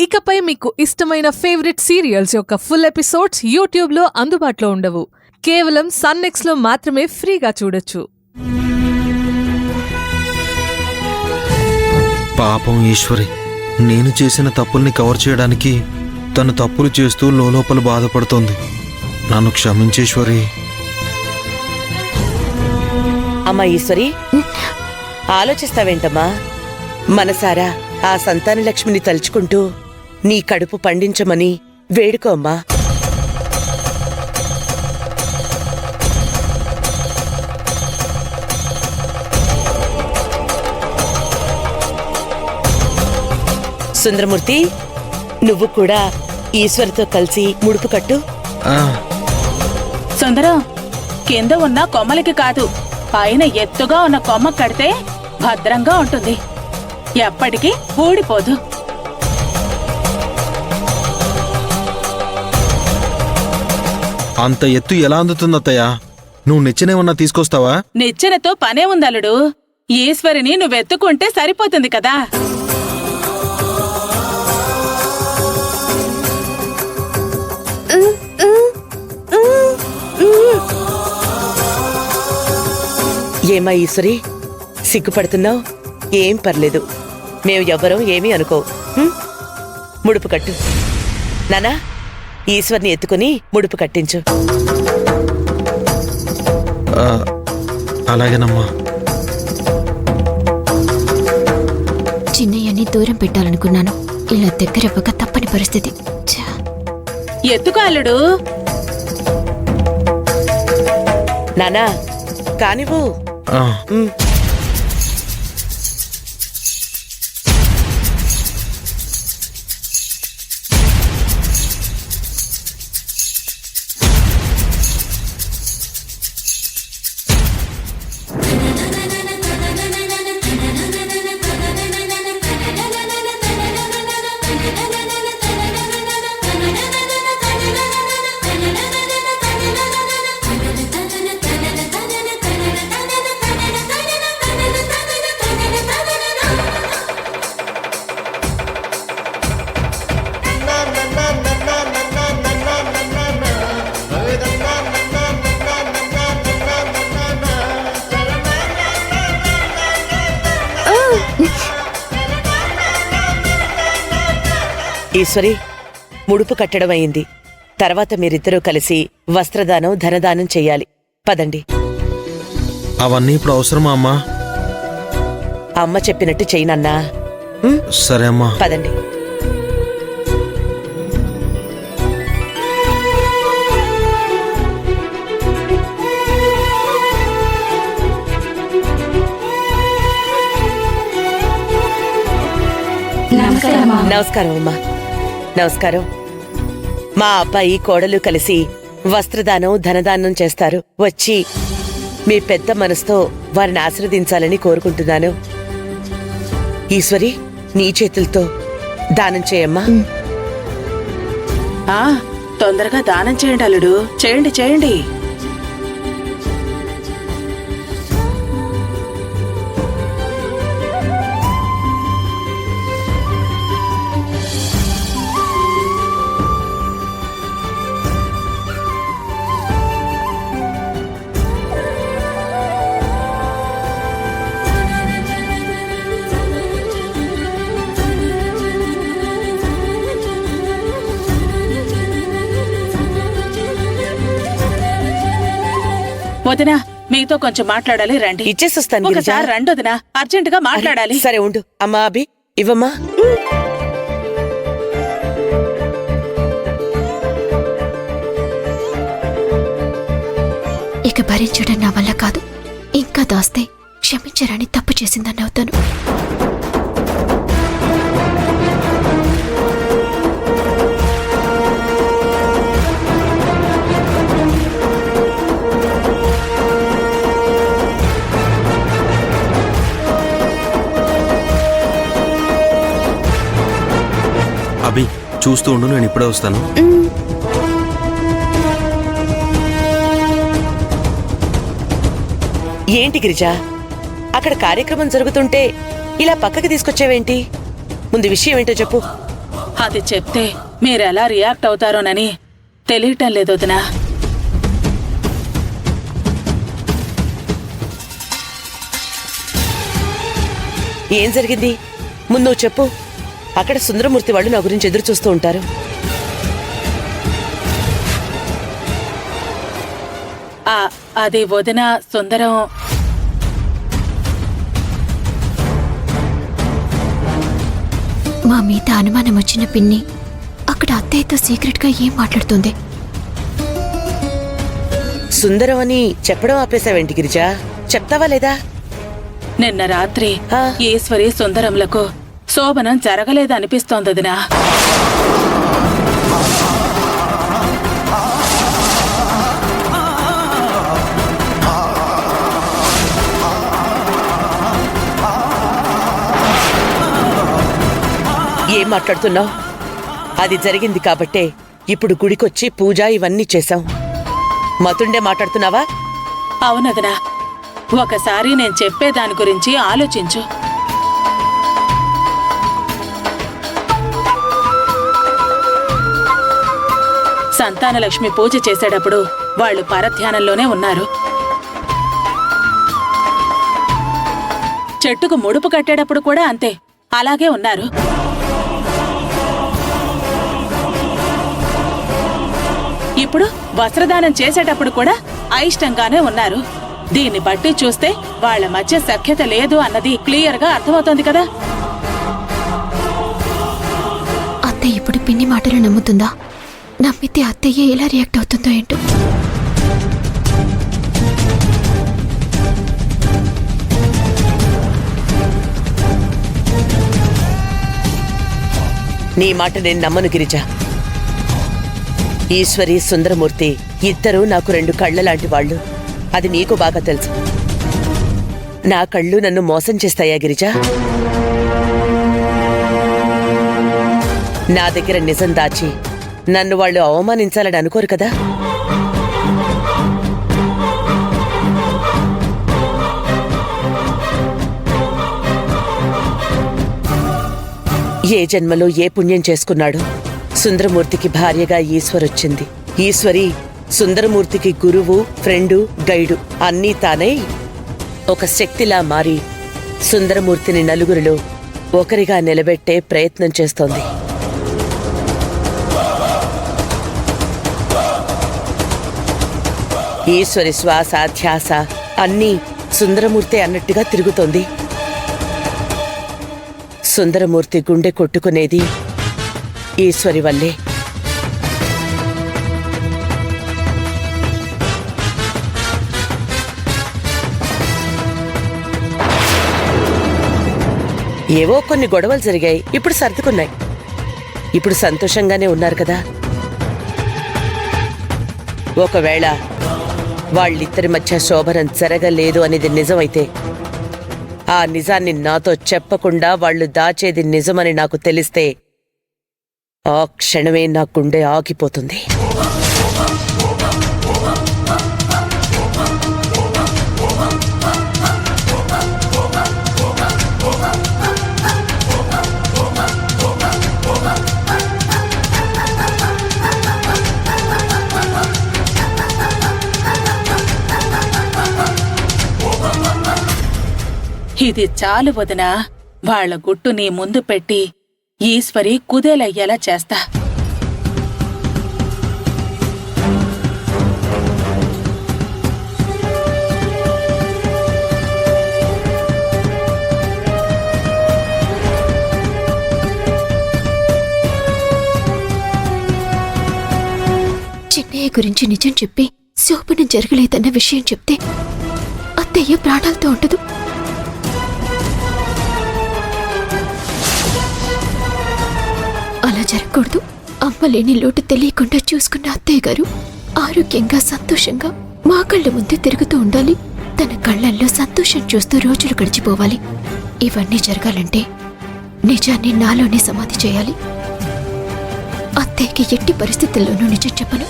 ఇకపై మీకు ఇష్టమైన ఫేవరెట్ సీరియల్స్ యొక్క ఫుల్ ఎపిసోడ్స్ యూట్యూబ్లో అందుబాటులో ఉండవు. కేవలం సన్నెక్స్లో మాత్రమే ఫ్రీగా చూడొచ్చు. పాపం ఈశ్వరి, నేను చేసిన తప్పుల్ని కవర్ చేయడానికి తను తప్పులు చేస్తూ లోపల బాధపడుతోంది. నన్ను క్షమించేశ్వరి. అమ్మా ఈశ్వరి, ఆలోచిస్తావేంటమ్మా? మనసారా ఆ సంతాన లక్ష్మిని తలుచుకుంటూ నీ కడుపు పండించమని వేడుకో అమ్మా. సుందరమూర్తి, నువ్వు కూడా ఈశ్వరితో కలిసి ముడుపు కట్టు. సుందరం, కింద ఉన్న కొమ్మలకి కాదు, పైన ఎత్తుగా ఉన్న కొమ్మ కడితే భద్రంగా ఉంటుంది, ఎప్పటికీ ఊడిపోదు. అంత ఎత్తు ఎలా అందుతుందత్తయ్య? నువ్వు నిచ్చెనేమన్నా తీసుకొస్తావా? నిచ్చెనతో పనే ఉందలుడు. ఈశ్వరిని నువ్వెత్తుకుంటే సరిపోతుంది కదా. ఏమా ఈశ్వరి, సిగ్గుపడుతున్నావు? ఏం పర్లేదు, మేము ఎవ్వరం ఏమీ అనుకో. ముడుపు కట్టు నానా. ఈశ్వర్ని ఎత్తుకుని ముడుపు కట్టించు. అలాగేనమ్మా. చిన్నయ్యని దూరం పెట్టాలనుకున్నాను, ఇలా దగ్గరవ్వక తప్పని పరిస్థితి. ఎత్తుకో అల్లుడు. నానా కానివ్వు. ఈశ్వరి, ముడుపు కట్టడం అయింది. తర్వాత మీరిద్దరూ కలిసి వస్త్రదానం, ధనదానం చెయ్యాలి. పదండి. అవన్నీ ఇప్పుడు అవసరమా అమ్మా? అమ్మ చెప్పినట్టు చెయ్యనన్నా. సరే అమ్మా. పదండి. నమస్కారం అమ్మా. నమస్కారం. మా అబ్బాయి కోడలు కలిసి వస్త్రదానం, ధనదానం చేస్తారు. వచ్చి మీ పెద్ద మనసుతో వారిని ఆశీర్వదించాలని కోరుకుంటున్నాను. ఈశ్వరి, నీ చేతులతో దానం చేయమ్మా. తొందరగా దానం చేయండి అల్లుడు. చేయండి చేయండి. వదినా, మీతో కొంచెం మాట్లాడాలి, రండి. ఇచ్చేసొస్తాను. ఒకసారి రండి వదినా, అర్జెంటుగా మాట్లాడాలి. సరే ఉండు. అమ్మా అభి, ఇవ్వమ్మా. ఇక భరించడం నా వల్ల కాదు. ఇంకా దాస్తే క్షమించరాని తప్పు చేసిందని అవుతాను. అభి, చూస్తూ ఉండు, నేను ఇప్పుడే వస్తాను. ఏంటి గిరిజా, అక్కడ కార్యక్రమం జరుగుతుంటే ఇలా పక్కకి తీసుకొచ్చావేంటి? ముందు విషయం ఏంటో చెప్పు. అది చెప్తే మీరెలా రియాక్ట్ అవుతారోనని తెలియటం లేదు వదినా. ఏం జరిగింది ముందు చెప్పు. అక్కడ సుందరమూర్తి వాళ్ళు నా గురించి ఎదురు చూస్తూ ఉంటారు. అది వదిన సుందరం మా మీద అనుమానం వచ్చిన పిన్ని అక్కడ అత్తయ్యతో సీక్రెట్ గా ఏం మాట్లాడుతుంది? సుందరం అని చెప్పడం ఆపేశావేంటి గిరిజా? చెప్తావా లేదా? నిన్న రాత్రి ఆ. ఈశ్వరి సుందరంలకు శోభనం జరగలేదనిపిస్తోంది వదినా. ఏం మాట్లాడుతున్నావు? అది జరిగింది కాబట్టే ఇప్పుడు గుడికొచ్చి పూజ ఇవన్నీ చేశాం. మతుండే మాట్లాడుతున్నావా? అవునదనా, ఒకసారి నేను చెప్పేదాని గురించి ఆలోచించు. సంతానలక్ష్మి పూజ చేసేటప్పుడు వాళ్ళు పరధ్యానంలోనే ఉన్నారు. చెట్టుకు ముడుపు కట్టేటప్పుడు కూడా అంతే, అలాగే ఉన్నారు. ఇప్పుడు వస్త్రదానం చేసేటప్పుడు కూడా అయిష్టంగానే ఉన్నారు. దీన్ని బట్టి చూస్తే వాళ్ళ మధ్య సఖ్యత లేదు అన్నది క్లియర్గా అర్థమవుతోంది కదా. అత్తయ్య ఇప్పుడు పిన్ని మాటలు నమ్ముతుందా? నమ్మితే అత్తయ్య ఎలా రియాక్ట్ అవుతుందో ఏంటో. నీ మాట నేను నమ్మను గిరిజ. ఈశ్వరి, సుందరమూర్తి ఇద్దరూ నాకు రెండు కళ్ళ లాంటి వాళ్ళు. అది నీకు బాగా తెలుసు. నా కళ్ళు నన్ను మోసం చేస్తాయా గిరిజ? నా దగ్గర నిజం దాచి నన్ను వాళ్ళు అవమానించాలని అనుకోరు కదా. ఏ జన్మలో ఏ పుణ్యం చేసుకున్నాడు? సుందరమూర్తికి భార్యగా ఈశ్వరొచ్చింది. ఈశ్వరి సుందరమూర్తికి గురువు, ఫ్రెండు, గైడు అన్నీ తానై ఒక శక్తిలా మారి సుందరమూర్తిని నలుగురిలో ఒకరిగా నిలబెట్టే ప్రయత్నం చేస్తోంది. ఈశ్వరి శ్వాస, ధ్యాస అన్నీ సుందరమూర్తి అన్నట్టుగా తిరుగుతోంది. సుందరమూర్తి గుండె కొట్టుకునేది ఈశ్వరి వల్లే. ఏవో కొన్ని గొడవలు జరిగాయి, ఇప్పుడు సర్దుకున్నాయి. ఇప్పుడు సంతోషంగానే ఉన్నారు కదా. ఒకవేళ వాళ్ళిద్దరి మధ్య శోభనం జరగలేదు అనేది నిజమైతే, ఆ నిజాన్ని నాతో చెప్పకుండా వాళ్ళు దాచేది నిజమని నాకు తెలిస్తే ఆ క్షణమే నా గుండె ఆగిపోతుంది. ఇది చాలు వదినా. వాళ్ళ గుట్టు నీ ముందు పెట్టి ఈశ్వరి కుదేలయ్యేలా చేస్తా. చిన్నయ్య గురించి నిజం చెప్పి శోభనం జరగలేదన్న విషయం చెప్తే అత్తయ్య ప్రాణాలతో ఉండదు. అలా జరగకూడదు. అమ్మ లేని లోటు తెలియకుండా చూసుకున్న అత్తయ్య గారు ఆరోగ్యంగా, సంతోషంగా మా కళ్ళ ముందు తిరుగుతూ ఉండాలి. తన కళ్ళల్లో సంతోషం చూస్తూ రోజులు గడిచిపోవాలి. ఇవన్నీ జరగాలంటే నిజాన్ని నాలోనే సమాధి చేయాలి. అత్తయ్యకి ఎట్టి పరిస్థితుల్లోనూ నిజం చెప్పను.